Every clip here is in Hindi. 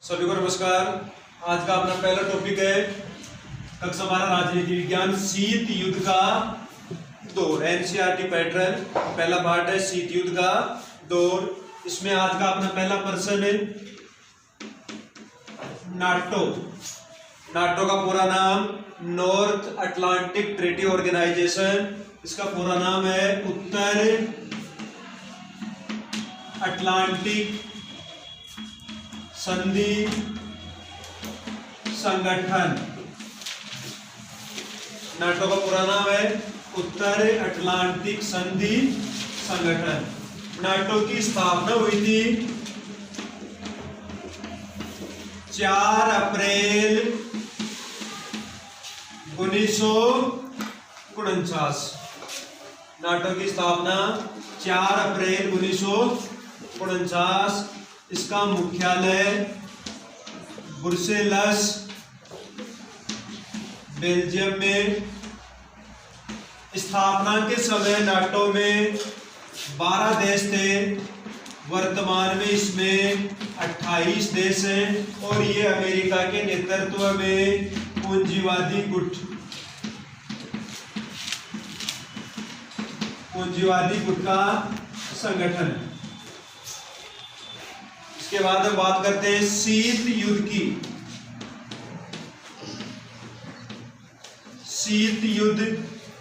सभी को नमस्कार। आज का अपना पहला टॉपिक है कक्षा 12 राजनीति विज्ञान शीत युद्ध का दौर। एनसीईआरटी पैटर्न पहला पार्ट है शीत युद्ध का दौर। इसमें आज का अपना पहला प्रश्न है नाटो। नाटो का पूरा नाम नॉर्थ अटलांटिक ट्रीटी ऑर्गेनाइजेशन। इसका पूरा नाम है उत्तर अटलांटिक संधि संगठन। नाटो का पूरा नाम है उत्तर अटलांटिक संधि संगठन। नाटो की स्थापना हुई थी 4 अप्रैल 1949। नाटो की स्थापना 4 अप्रैल 1949। इसका मुख्यालय ब्रुसेल्स बेल्जियम में। स्थापना के समय नाटो में 12 देश थे। वर्तमान में इसमें 28 देश हैं और ये अमेरिका के नेतृत्व में पूंजीवादी गुट का संगठन है। इसके बाद हम बात करते हैं शीत युद्ध की। शीत युद्ध,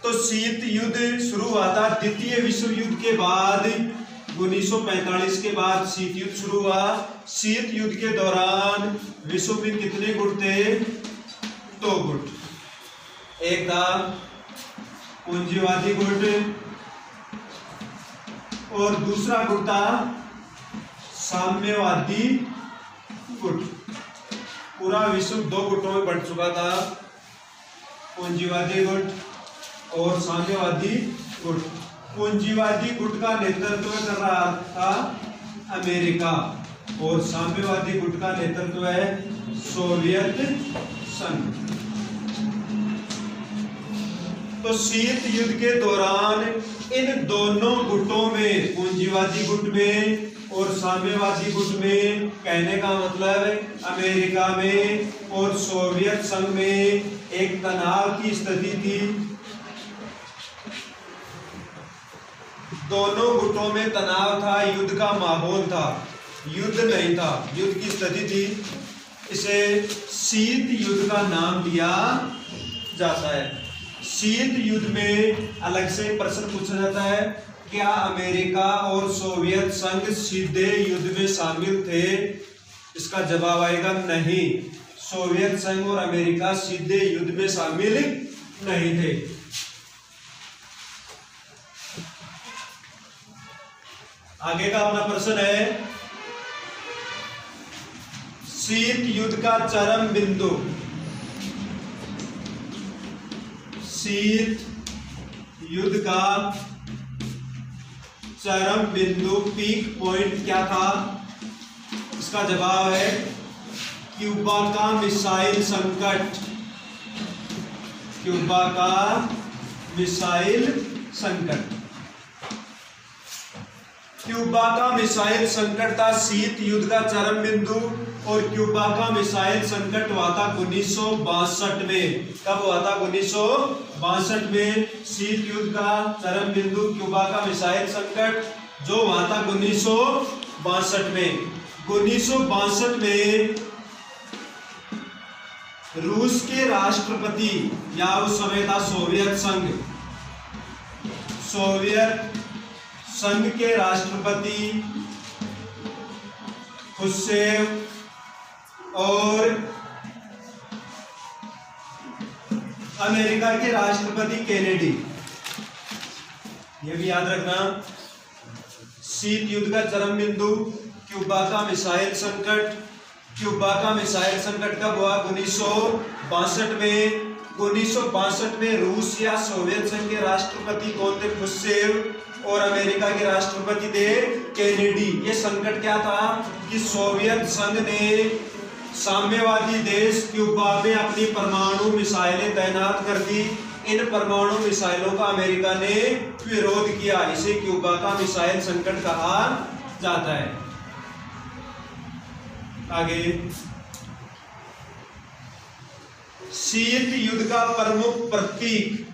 तो शीत युद्ध शुरू हुआ था द्वितीय विश्व युद्ध के बाद। 1945 के बाद शीत युद्ध शुरू हुआ। शीत युद्ध के दौरान विश्व में कितने गुट थे? 2 गुट। एक था पूंजीवादी गुट और दूसरा गुट था साम्यवादी गुट। पूरा विश्व 2 गुटों में बंट चुका था, पूंजीवादी गुट और साम्यवादी गुट। पूंजीवादी गुट का नेतृत्व कर रहा था अमेरिका और साम्यवादी गुट का नेतृत्व है सोवियत संघ। तो शीत युद्ध के दौरान इन दोनों गुटों में, पूंजीवादी गुट में और साम्यवादी गुट में, कहने का मतलब अमेरिका में और सोवियत संघ में एक तनाव की स्थिति थी। दोनों गुटों में तनाव था, युद्ध का माहौल था, युद्ध नहीं था, युद्ध की स्थिति थी। इसे शीत युद्ध का नाम दिया जाता है। शीत युद्ध में अलग से प्रश्न पूछा जाता है, क्या अमेरिका और सोवियत संघ सीधे युद्ध में शामिल थे? इसका जवाब आएगा नहीं। सोवियत संघ और अमेरिका सीधे युद्ध में शामिल नहीं थे। आगे का अपना प्रश्न है शीत युद्ध का चरम बिंदु। शीत युद्ध का चरम बिंदु, पीक पॉइंट क्या था? इसका जवाब है क्यूबा का मिसाइल संकट। क्यूबा का मिसाइल संकट। क्यूबा का मिसाइल संकट था शीत युद्ध का चरम बिंदु। और क्यूबा का मिसाइल संकट हुआ था 1962 में। कब हुआ था? 1962 में शीत युद्ध का चरम बिंदु क्यूबा का मिसाइल संकट जो हुआ था 1962 में। 1962 में रूस के राष्ट्रपति, या उस समय था सोवियत संघ, सोवियत संघ के राष्ट्रपति खुश्चेव और अमेरिका के राष्ट्रपति केनेडी, यह भी याद रखना। शीत युद्ध का चरम बिंदु क्यूबा का मिसाइल संकट। क्यूबा का मिसाइल संकट कब हुआ? 1962 में। 1962 में रूस या सोवियत संघ के राष्ट्रपति कौन थे? खुश्चेव। और अमेरिका के राष्ट्रपति थे केनेडी। ये संकट क्या था कि सोवियत संघ ने साम्यवादी देश क्यूबा में अपनी परमाणु मिसाइलें तैनात कर दी। इन परमाणु मिसाइलों का अमेरिका ने विरोध किया। इसे क्यूबा का मिसाइल संकट कहा जाता है। आगे शीत युद्ध का प्रमुख प्रतीक,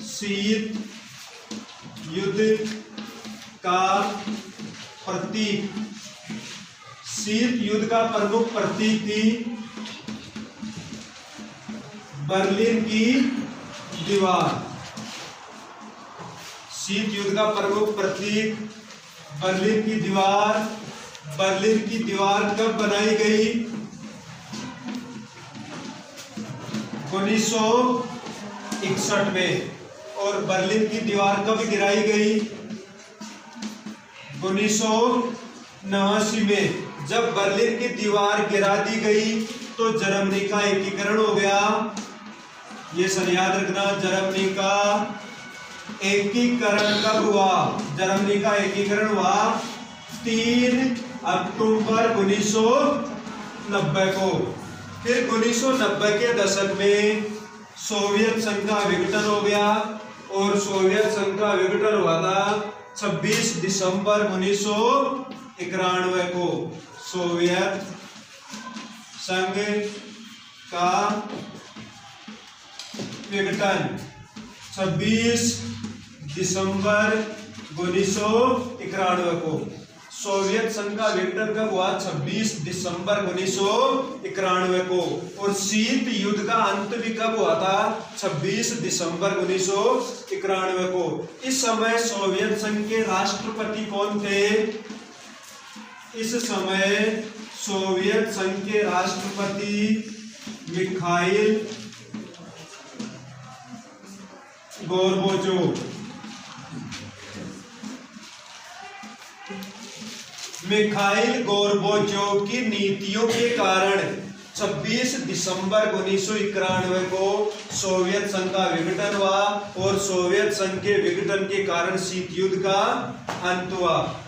शीत युद्ध का प्रतीक, शीत युद्ध का प्रमुख प्रतीक थी बर्लिन की दीवार। शीत युद्ध का प्रमुख प्रतीक बर्लिन की दीवार। बर्लिन की दीवार कब बनाई गई? 1961 में। और बर्लिन की दीवार कब गिराई गई? 1989 में। जब बर्लिन की दीवार गिरा दी गई तो जर्मनी का एकीकरण हो गया। ये सर याद रखना, जर्मनी का एकीकरण कब हुआ? जर्मनी का एकीकरण हुआ 3 अक्टूबर 1990 को। फिर 1990 के दशक में सोवियत संघ का विघटन हो गया और सोवियत संघ का विघटन हुआ था 26 दिसंबर 1991 को। सोवियत संघ का विघटन 26 दिसंबर 1991 को। सोवियत संघ का विघटन कब हुआ? 26 दिसंबर 1991 को। और शीत युद्ध का अंत भी कब हुआ था? 26 दिसंबर 1991 को। इस समय सोवियत संघ के राष्ट्रपति कौन थे? इस समय सोवियत संघ के राष्ट्रपति मिखाइल गोर्बाचोव। मिखाइल गोर्बाचोव की नीतियों के कारण 26 दिसंबर 1991 को सोवियत संघ का विघटन हुआ और सोवियत संघ के विघटन के कारण शीत युद्ध का अंत हुआ।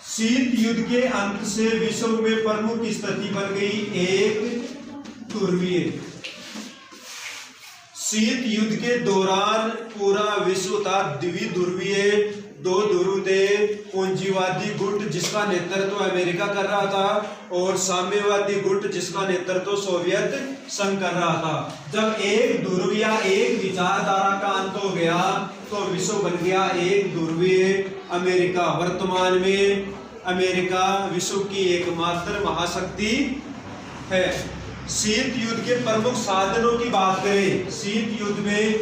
शीत युद्ध के अंत से विश्व में प्रमुख स्थिति बन गई एक ध्रुवीय। शीत युद्ध के दौरान पूरा विश्व था द्विध्रुवीय। 2 ध्रुव थे, पूंजीवादी गुट जिसका नेतृत्व अमेरिका कर रहा था और साम्यवादी गुट जिसका नेतृत्व सोवियत संघ कर रहा था। जब एक ध्रुव या एक विचारधारा का अंत हो गया तो विश्व बन गया एक ध्रुवीय अमेरिका। वर्तमान में अमेरिका विश्व की एकमात्र महाशक्ति है। शीत युद्ध के प्रमुख साधनों की बात करें, शीत युद्ध में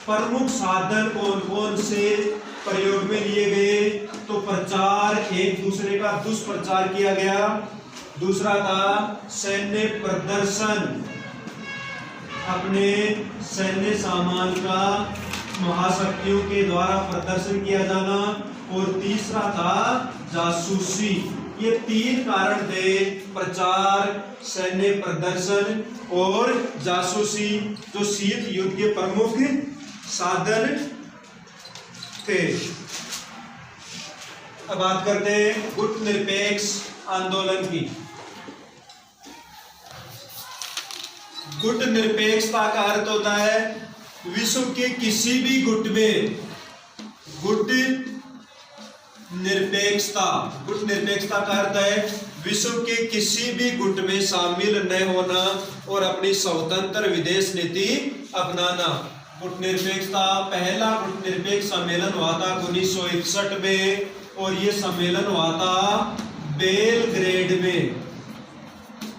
प्रमुख साधन कौन कौन से प्रयोग में लिए गए? तो प्रचार, एक दूसरे का दुष्प्रचार किया गया। दूसरा था सैन्य प्रदर्शन, अपने सैन्य सामान का महाशक्तियों के द्वारा प्रदर्शन किया जाना। और तीसरा था जासूसी। ये 3 कारण थे, प्रचार, सैन्य प्रदर्शन और जासूसी, जो शीत युद्ध के प्रमुख साधन थे। अब बात करते हैं गुट निरपेक्ष आंदोलन की। गुट निरपेक्षता का अर्थ होता है विश्व के किसी भी गुट में गुट निरपेक्षता। गुट निरपेक्षता का अर्थ है विश्व के किसी भी गुट में शामिल न होना और अपनी स्वतंत्र विदेश नीति अपनाना। गुट निरपेक्षता, पहला गुट निरपेक्ष सम्मेलन हुआ था 1961 में और ये सम्मेलन हुआ था बेलग्रेड में।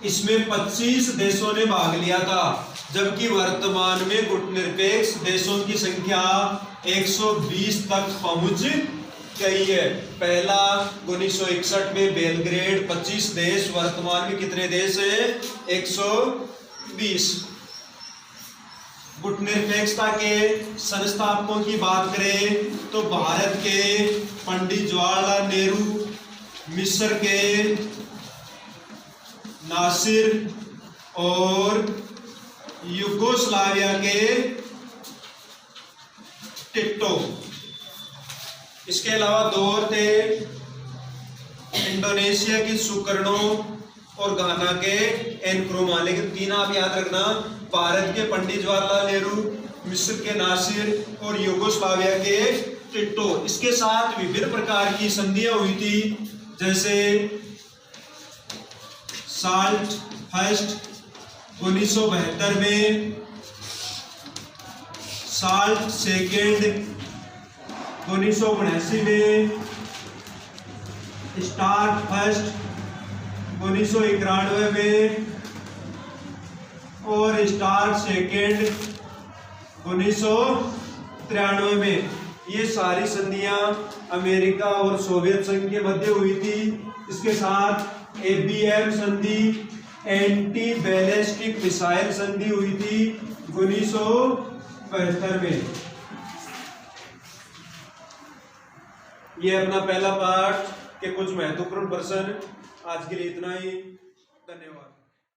इसमें 25 देशों ने भाग लिया था, जबकि वर्तमान में गुट निरपेक्ष देशों की संख्या 120 तक पहुंच गई है। पहला 1961 में बेलग्रेड, 25 देश। वर्तमान में कितने देश है? 120। गुट निरपेक्षता के संस्थापकों की बात करें तो भारत के पंडित जवाहरलाल नेहरू, मिस्र के नासिर और युगोस्लाविया के टिट्टो। इसके अलावा 2 और थे, इंडोनेशिया की सुकर्णो और घाना के एनक्रोमा। लेकिन 3 आप याद रखना, भारत के पंडित जवाहरलाल नेहरू, मिस्र के नासिर और युगोस्लाविया के टिट्टो। इसके साथ विभिन्न प्रकार की संधियां हुई थी, जैसे साल्ट फर्स्ट 1972 में, साल्ट सेकेंड 1979 में, स्टार्ट फर्स्ट 1991 में और स्टार्ट सेकेंड 1993 में। ये सारी संधियां अमेरिका और सोवियत संघ के मध्य हुई थी। इसके साथ एबीएम संधि, एंटी बैलिस्टिक मिसाइल संधि हुई थी 1975 में। ये अपना पहला पार्ट के कुछ महत्वपूर्ण प्रश्न। आज के लिए इतना ही। धन्यवाद।